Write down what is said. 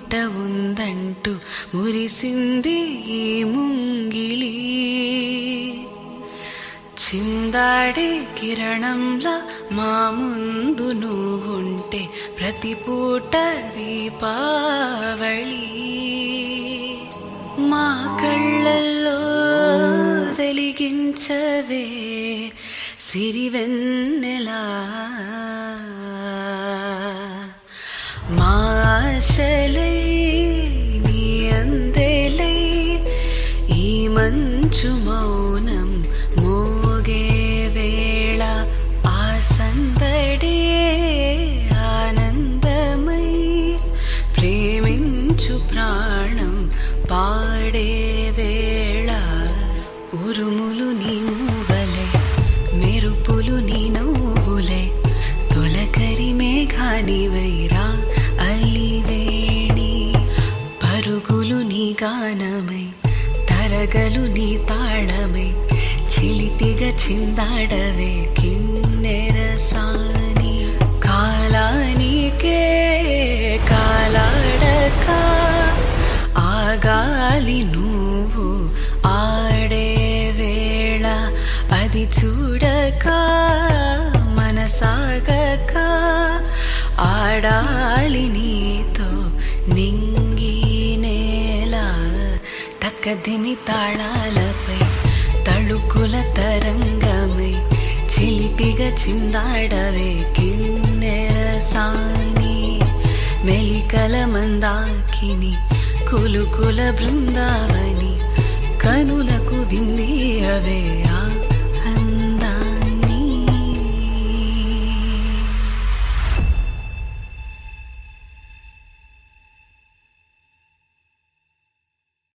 వెంట ఉందంటూ మురిసింది ఈ ముంగిలి. చిందాడే కిరణంలా మా ముందు నువ్వుంటే ప్రతి పూట దీపావళి. మా కళ్ళల్లో వెలిగించవే సిరివెన్నెలా. మా ఆశలై నీ అందెలై ఈ మంచు మౌనం మోగే వేళ ఆ సందడే ఆనందమై ప్రేమించు ప్రాణం పాడే వేళ. ఉరుములు నీ మూవలే మెరుపులు నీ నవ్వులే తొలకరి మేఘానివైరా అలివేణి. పరుగులు నీ గానమై తరగలు నీ తాళమై చిలిపిగా చిందాడవే కిన్నెరసాని. కాలానికే కాలాడక ఆగాలి నువ్వు ఆడే వేళ. అది చూడక మనసాగక ఆడాలి నీతో నింగి నేల. తక్కదిమి తాళాలపై తళుకుల తరంగమై చిలిపిగా చిందాడవే కిన్నెరసాని. మెలికల మందాకిని కులుకుల బృందావని కనులకు విందియవే ఆ